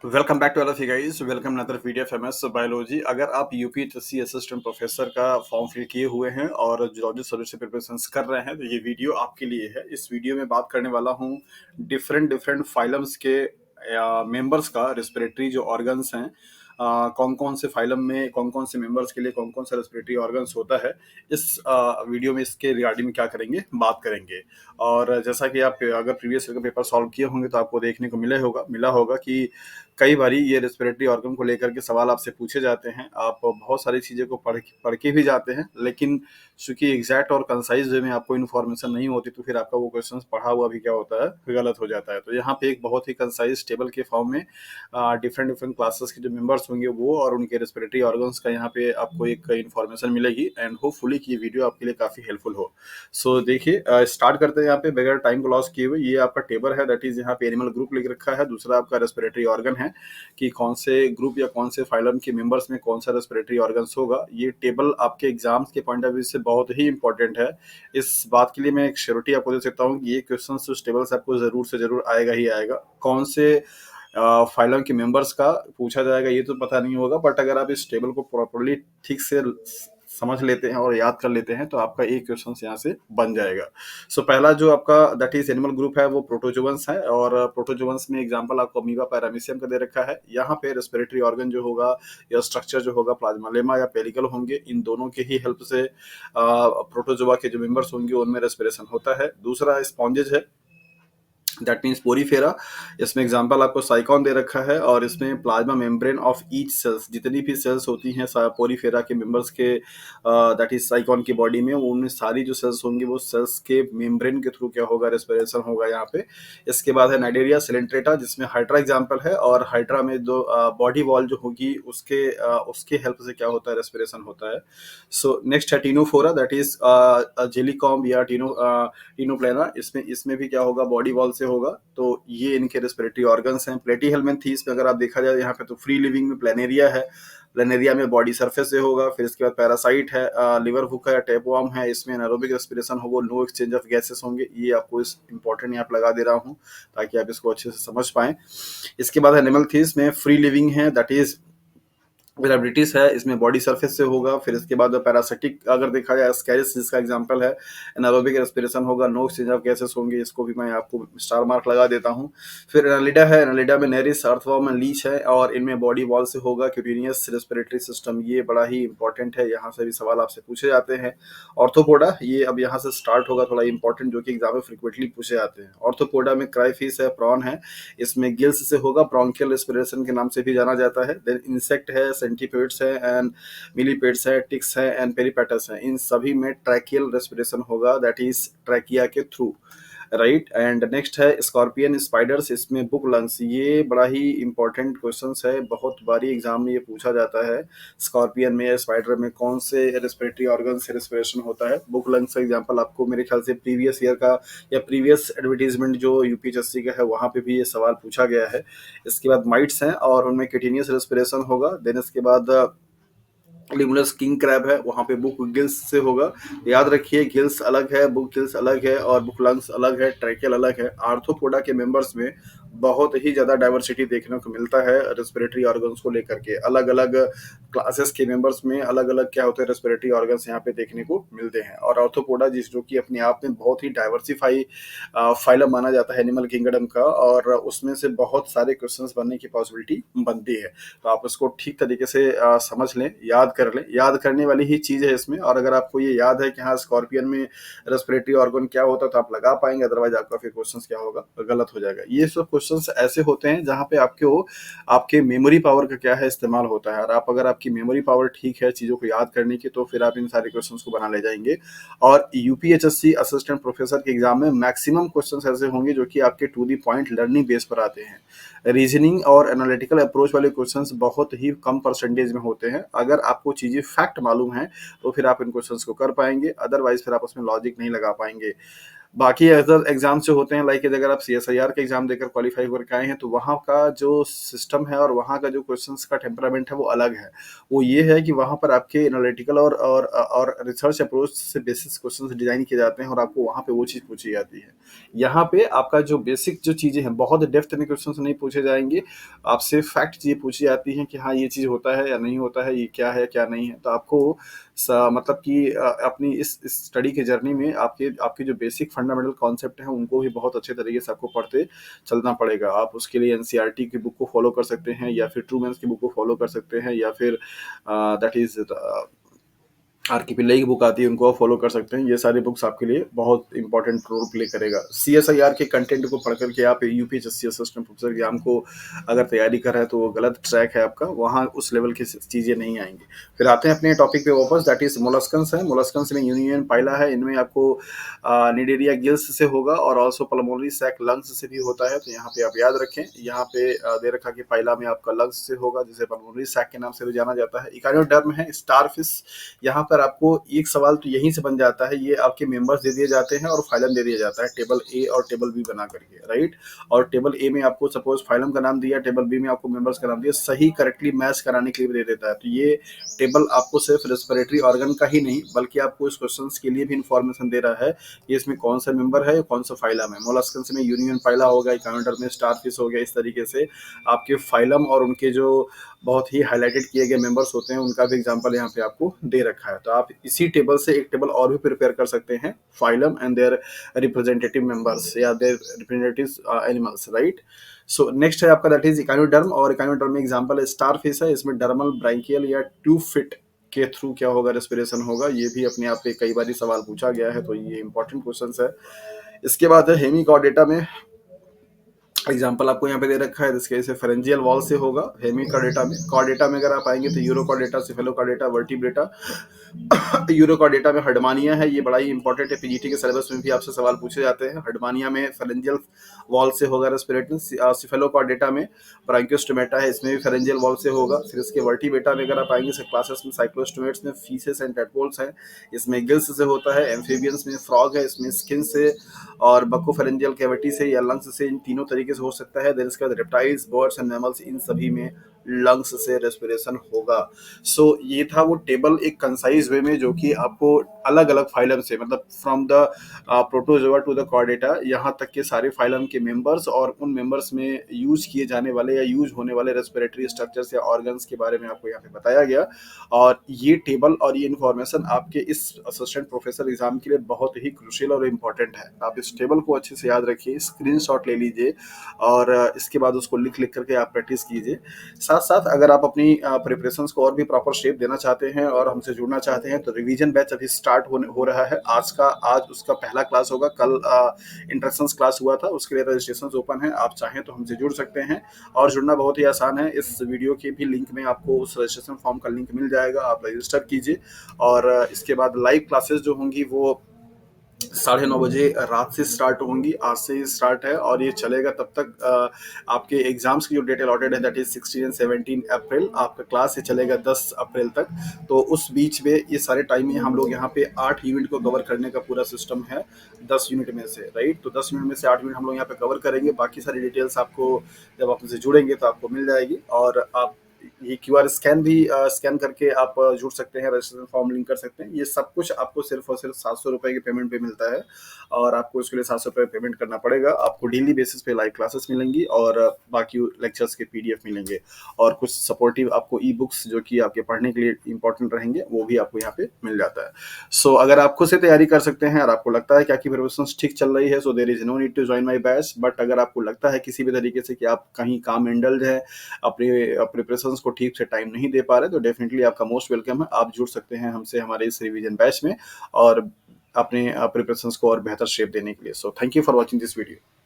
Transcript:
Welcome back to all of you guys. Welcome another PDF MS biology. अगर आप UPSC assistant professor का form fill किए हुए हैं और जॉब सर्विस से प्रिपरेशन कर रहे हैं तो ये वीडियो आपके लिए है। इस वीडियो में बात करने वाला हूँ डिफरेंट डिफरेंट फाइलम्स के मेंबर्स का रेस्पिरेटरी जो ऑर्गन्स हैं, कौन कौन से फाइलम में कौन कौन से मेंबर्स के लिए कौन कौन सा रेस्पिरेटरी ऑर्गन्स होता है। इस वीडियो में इसके रिगार्डिंग में क्या करेंगे, बात करेंगे। और जैसा कि आप अगर प्रीवियस ईयर का पेपर सॉल्व किए होंगे तो आपको देखने को मिला होगा कि कई बारी ये रेस्पिरेटरी ऑर्गन को लेकर के सवाल आपसे पूछे जाते हैं। आप बहुत सारी चीज़ें को पढ़ के भी जाते हैं, लेकिन चूंकि एग्जैक्ट और कंसाइज वे में आपको इन्फॉर्मेशन नहीं होती तो फिर आपका वो क्वेश्चन पढ़ा हुआ भी क्या होता है, गलत हो जाता है। तो यहाँ पे एक बहुत ही कंसाइज टेबल के फॉर्म में डिफरेंट डिफरेंट क्लासेस के जो मेंबर्स होंगे वो और उनके रेस्पिरेटरी ऑर्गन्स का यहाँ पे आपको एक इन्फॉर्मेशन मिलेगी एंड होपफुली कि ये वीडियो आपके लिए काफ़ी हेल्पफुल हो। सो देखिए, स्टार्ट करते हैं यहाँ पे बगैर टाइम को लॉस किए हुए। ये आपका टेबल है, दैट इज यहाँ पे एनिमल ग्रुप लिख रखा है। दूसरा आपका रेस्पिरेटरी ऑर्गन है कि कौन से ग्रुप या कौन से फाइलम के मेंबर्स में कौन सा रेस्पिरेटरी ऑर्गन्स होगा। ये टेबल आपके एग्जाम्स के पॉइंट ऑफ व्यू से बहुत ही इंपॉर्टेंट है। इस बात के लिए मैं एक श्योरिटी आपको दे सकता हूँ कि ये क्वेश्चन उस टेबल से आपको जरूर से जरूर आएगा ही आएगा। कौन से फाइलम के मेंबर्स का पूछा जाएगा ये तो पता नहीं होगा, बट अगर आप इस टेबल को प्रॉपरली ठीक से समझ लेते हैं और याद कर लेते हैं तो आपका एक क्वेश्चन यहाँ से बन जाएगा। सो पहला जो आपका दैट इज एनिमल ग्रुप है वो प्रोटोजोवंस है, और प्रोटोजोवंस में एग्जांपल आपको अमीबा पैरामीशियम का दे रखा है। यहाँ पे रेस्पिरेटरी ऑर्गन जो होगा या स्ट्रक्चर जो होगा प्लाज्मा या पेरिकल होंगे। इन दोनों के ही हेल्प से प्रोटोजोआ के जो मेंबर्स होंगे उनमें रेस्पिरेशन होता है। दूसरा स्पॉन्जेज है, दैट मीन्स पोरीफेरा। इसमें एग्जांपल आपको साइकॉन दे रखा है, और इसमें plasma membrane of each cells, जितनी भी सेल्स होती हैं पोरीफेरा के मेंबर्स के, दैट इज साइकॉन की बॉडी में, उनमें सारी जो सेल्स होंगी वो सेल्स के मेम्ब्रेन के थ्रू क्या होगा, रेस्पिरेशन होगा यहाँ पे। इसके बाद है नाइडेरिया सिलेंट्रेटा, जिसमें हाइड्रा एग्जाम्पल है, और हाइड्रा में जो बॉडी वॉल जो होगी उसके हेल्प से क्या होता है, रेस्पिरेशन होता है। सो नेक्स्ट है टीनोफोरा, दैट इज जेलिकॉम या टीनोप्लेना। इसमें भी क्या होगा, बॉडी वॉल से होगा। तो ये इनके रेस्पिरेटरी ऑर्गन्स हैं। प्लेटीहेल्मिन्थीस में अगर आप देखा जाए यहाँ पे तो फ्री लिविंग में प्लेनेरिया है। प्लेनेरिया में बॉडी सरफेस से होगा। फिर इसके बाद पैरासाइट है, लिवर हुक है, टेपवर्म है। इसमें एनारोबिक रेस्पिरेशन होगा, नो एक्सचेंज ऑफ गैसेस होंगे। ये आपको इस इंपॉर्टेंट यहाँ पे लगा दे रहा हूँ ताकि आप इसको अच्छे से समझ पाएं। इसके बाद है निमलथीस में फ्री लिविंग है, दैट इज वेराबिलिटीज है। इसमें बॉडी सरफेस से होगा। फिर इसके बाद पैरासिटिक अगर देखा जाए, स्कैरिस जिसका एग्जांपल है, एनारोबिक रेस्पिरेशन होगा, नो एक्सचेंज ऑफ गैसेस होंगे। इसको भी मैं आपको स्टार मार्क लगा देता हूँ। फिर एनालिडा है, एनालिडा में नेरिस, अर्थवर्म एंड लीच है, और इनमें बॉडी वॉल से होगा। क्यूटेनियस रेस्पिरेटरी सिस्टम, ये बड़ा ही इंपॉर्टेंट है, यहाँ से भी सवाल आपसे पूछे जाते हैं। ऑर्थोपोडा, ये अब यहाँ से स्टार्ट होगा थोड़ा इंपॉर्टेंट, जो कि एग्जाम में फ्रिक्वेंटली पूछे जाते हैं। ऑर्थोपोडा में क्राइफिश है, प्रॉन है। इसमें गिल्स से होगा, ब्रोंकियल रेस्पिरेशन के नाम से भी जाना जाता है। देन इंसेक्ट है, सेंटीपेड्स है एंड मिलीपेड्स है, टिक्स है एंड पेरिपेटस है। इन सभी में ट्रैकियल रेस्पिरेशन होगा, दैट इज ट्रैकिया के थ्रू, राइट। एंड नेक्स्ट है स्कॉर्पियन स्पाइडर्स, इसमें बुक लंग्स। ये बड़ा ही इंपॉर्टेंट क्वेश्चन है, बहुत बारी एग्जाम में ये पूछा जाता है। स्कॉर्पियन में या स्पाइडर में कौन से रेस्पिरेटरी ऑर्गन से रेस्पिरेशन होता है। बुक लंग्स का एग्जाम्पल आपको मेरे ख्याल से प्रीवियस ईयर का या प्रीवियस एडवर्टीजमेंट जो यूपीएससी का है वहाँ पे भी ये सवाल पूछा गया है। इसके बाद माइट्स हैं और उनमें किटिनियस रेस्पिरेशन होगा। देन इसके बाद लिमुलस किंग क्रैब है, वहाँ पे बुक गिल्स से होगा। याद रखिए, गिल्स अलग है, बुक गिल्स अलग है, और बुक लंग्स अलग है, ट्रैकियल अलग है। आर्थ्रोपोडा के मेंबर्स में बहुत ही ज्यादा डाइवर्सिटी देखने को मिलता है रेस्पिरेटरी ऑर्गन्स को लेकर के। अलग अलग क्लासेस के मेंबर्स में अलग अलग क्या होते हैं, रेस्पिरेटरी ऑर्गन्स यहाँ पे देखने को मिलते हैं। और आर्थ्रोपोडा जो कि अपने आप में बहुत ही डाइवर्सिफाई फाइलम माना जाता है एनिमल किंगडम का, और उसमें से बहुत सारे क्वेश्चंस बनने की पॉसिबिलिटी बनती है। तो आप उसको ठीक तरीके से समझ लें, याद कर लें। याद करने वाली ही चीज़ है इसमें। और अगर आपको ये याद है कि हाँ स्कॉर्पियन में रेस्पिरेटरी ऑर्गन क्या होता है तो आप लगा पाएंगे, अदरवाइज आपका फिर क्वेश्चन क्या होगा, गलत हो जाएगा। ये सब क्वेश्चंस ऐसे होते हैं जहाँ पे आपके मेमोरी पावर का क्या है, इस्तेमाल होता है। और अगर आपकी मेमोरी पावर ठीक है चीज़ों को याद करने की, तो फिर आप इन सारे क्वेश्चन को बना ले जाएंगे। और यूपीएचएससी असिस्टेंट प्रोफेसर के एग्जाम में मैक्सिमम क्वेश्चन ऐसे होंगे जो कि आपके to the point learning base पर आते हैं। रीजनिंग और एनालिटिकल अप्रोच वाले क्वेश्चंस बहुत ही कम परसेंटेज में होते हैं। अगर आपको चीज़ें फैक्ट मालूम है तो फिर आप इन क्वेश्चंस को कर पाएंगे, अदरवाइज फिर आप उसमें लॉजिक नहीं लगा पाएंगे। बाकी अदर एग्ज़ाम्स जो होते हैं लाइक अगर आप सीएसआईआर के एग्ज़ाम देकर क्वालीफाई करके आए हैं, तो वहाँ का जो सिस्टम है और वहाँ का जो क्वेश्चंस का टेम्परामेंट है, वो अलग है। वो ये है कि वहाँ पर आपके एनालिटिकल और रिसर्च अप्रोच से बेसिस क्वेश्चंस डिज़ाइन किए जाते हैं और आपको वहाँ पे वो चीज़ पूछी जाती है। यहाँ पे आपका जो बेसिक जो चीज़ें हैं, बहुत डेप्थ में क्वेश्चंस नहीं पूछे जाएँगे। आपसे फैक्ट चीज़ें पूछी जाती हैं कि हाँ, ये चीज़ होता है या नहीं होता है, ये क्या है, क्या नहीं है। तो आपको मतलब कि अपनी इस स्टडी की जर्नी में आपके आपके जो बेसिक फंडामेंटल कॉन्सेप्ट हैं, उनको भी बहुत अच्छे तरीके से आपको पढ़ते चलना पड़ेगा। आप उसके लिए एनसीईआरटी की बुक को फॉलो कर सकते हैं या फिर ट्रूमैन्स की बुक को फॉलो कर सकते हैं या फिर दैट इज़ आर.के. पिल्लई की बुक आती है, उनको आप फॉलो कर सकते हैं। ये सारी बुक्स आपके लिए बहुत इंपॉर्टेंट रोल प्ले करेगा। सीएसआईआर के कंटेंट को पढ़ कर के आप यूपीएससी असिस्टेंट प्रोफेसर एग्जाम को अगर तैयारी कर रहे हैं, तो वो गलत ट्रैक है आपका, वहाँ उस लेवल की चीज़ें नहीं आएँगी। फिर आते हैं अपने टॉपिक पे वापस, दैट इज़ मोलस्कन्स है। मोलस्कन्स में यूनियन पाइला है, इनमें आपको निडेरिया गिल्स से होगा और ऑल्सो पल्मोनरी सैक लंग्स से भी होता है, तो यहाँ पे आप याद रखें। यहाँ पे दे रखा कि पाइला में आपका लंग्स से होगा, जिसे पल्मोनरी सैक के नाम से भी जाना जाता है। इकाइनोडर्म है स्टारफिश। यहाँ पर आपको एक सवाल तो यहीं से बन जाता है, ये आपके मेंबर्स दे दिए जाते हैं और फाइलम दे दिया जाता है टेबल ए और टेबल बी बना करके, राइट। और टेबल ए में आपको सपोज फाइलम का नाम दिया, टेबल बी में आपको मेंबर्स का नाम दिया, सही करेक्टली मैच कराने के लिए भी दे देता है। तो ये टेबल आपको सिर्फ रेस्पिरेटरी ऑर्गन का ही नहीं, बल्कि आपको इस क्वेश्चन के लिए भी इंफॉर्मेशन दे रहा है कि इसमें कौन सा मेंबर है, कौन सा फाइलम है। मोलस्कन्स में यूनियन फाइला होगा, इकानोडर्म में स्टारफिश हो गया। इस तरीके से आपके फाइलम और उनके जो बहुत ही हाईलाइटेड किए गए मेंबर्स होते हैं, उनका भी एग्जांपल यहाँ पे आपको दे रखा है। तो आप इसी टेबल से एक टेबल और भी प्रिपेयर कर सकते हैं, phylum and their representative members या their representative animals, right. So next है आपका दैट इज इकाइनोडर्म, और इकाइनोडर्म में एग्जांपल है स्टारफिश है। इसमें डर्मल ब्रांकियल या ट्यूब फिट के थ्रू क्या होगा, रेस्पिरेशन होगा। ये भी अपने आप पे कई बार सवाल पूछा गया है, तो ये इंपॉर्टेंट क्वेश्चन है। इसके बाद है हेमिकॉर्डेटा में एग्जाम्पल आपको यहाँ पे दे रखा है, जिसके जैसे फेरेंजियल वॉल से होगा हेमी कार्डेटा में। कार्डेटा में अगर आप आएंगे तो euro chordata, cephalo chordata, vertebrata. Euro chordata में हडमानिया है, ये बड़ा ही इंपॉर्टेंट है, पीजीटी के सिलेबस में भी आपसे सवाल पूछे जाते हैं। हडमानिया में फेरेंजियल वॉल से होगा रेस्पिरेटरी। सिफेलो कार्डेटा में ब्रांकियोस्टोमेटा है, इसमें भी फेरेंजियल वॉल से होगा। फिर इसके वर्टिब्रेटा में अगर आप आएंगे क्लासेस में, साइक्लोस्टोमेट्स में फीसेस एंड टेडपोल्स हैं, इसमें गिल्स से होता है। एम्फीबियंस में फ्रॉग है, इसमें स्किन से और बकोफेरेंजियल कैविटी से या लंग्स से, इन तीनों तरीके से हो सकता है। देन इसके बाद रेप्टाइल्स, बर्ड्स एंड मैमल्स, इन सभी में लंग्स से रेस्पिरेशन होगा। सो ये था वो टेबल एक कंसाइज वे में, जो कि आपको अलग अलग फाइलम से, मतलब from the protozoa to the chordata, यहाँ तक के सारे फाइलम के मेंबर्स और उन मेंबर्स में यूज किए जाने वाले या यूज होने वाले रेस्पिरेटरी स्ट्रक्चर्स या ऑर्गन्स के बारे में आपको यहाँ पे बताया गया। और ये टेबल और ये इन्फॉर्मेशन आपके इस असिस्टेंट प्रोफेसर एग्जाम के लिए बहुत ही क्रूशियल और इम्पोर्टेंट है। आप इस टेबल को अच्छे से याद रखिए, स्क्रीनशॉट ले लीजिए और इसके बाद उसको लिख लिख करके आप प्रैक्टिस कीजिए। साथ साथ अगर आप अपनी प्रिपरेशंस को और भी प्रॉपर शेप देना चाहते हैं और हमसे जुड़ना चाहते हैं, तो रिवीजन बैच अभी स्टार्ट हो रहा है। आज उसका पहला क्लास होगा। कल इंट्रोडक्शंस क्लास हुआ था, उसके लिए रजिस्ट्रेशन ओपन है। आप चाहें तो हमसे जुड़ सकते हैं और जुड़ना बहुत ही आसान है। इस वीडियो के भी लिंक में आपको उस रजिस्ट्रेशन फॉर्म का लिंक मिल जाएगा, आप रजिस्टर कीजिए। और इसके बाद लाइव क्लासेस जो होंगी वो 9:30 बजे रात से स्टार्ट होंगी, आज से ही स्टार्ट है और ये चलेगा तब तक। आपके एग्जाम्स की जो डेट अलॉटेड है दैट इज 16 एंड 17 अप्रैल, आपका क्लास ये चलेगा 10 अप्रैल तक। तो उस बीच में ये सारे टाइम में हम लोग यहाँ पे 8 यूनिट को कवर करने का पूरा सिस्टम है, 10 यूनिट में से, राइट। तो 10 यूनिट में से 8 यूनिट हम लोग यहाँ पे कवर करेंगे। बाकी सारी डिटेल्स आपको जब आप हमसे जुड़ेंगे तो आपको मिल जाएगी। और आप ये क्यूआर स्कैन भी स्कैन करके आप जुड़ सकते हैं, रजिस्ट्रेशन फॉर्म लिंक कर सकते हैं। ये सब कुछ आपको सिर्फ और सिर्फ 700 रुपए के पेमेंट पे मिलता है और आपको इसके लिए 700 रुपये पेमेंट करना पड़ेगा। आपको डेली बेसिस पे लाइव क्लासेस मिलेंगी और बाकी लेक्चर्स के पीडीएफ मिलेंगे और कुछ सपोर्टिव आपको ई बुक्स जो कि आपके पढ़ने के लिए इंपॉर्टेंट रहेंगे, वो भी आपको यहाँ पे मिल जाता है। सो अगर आप खुद से तैयारी कर सकते हैं और आपको लगता है कि आपकी प्रिपरेशन ठीक चल रही है, so there is no need to join my batch. But अगर आपको लगता है किसी भी तरीके से कि आप कहीं काम इंडल्ज है, अपने प्रिपरेशंस को ठीक से टाइम नहीं दे पा रहे, तो डेफिनेटली आपका मोस्ट वेलकम है। आप जुड़ सकते हैं हमसे हमारे इस रिवीजन बैच में और अपने प्रिपरेशंस को और बेहतर शेप देने के लिए। So thank you for watching this video.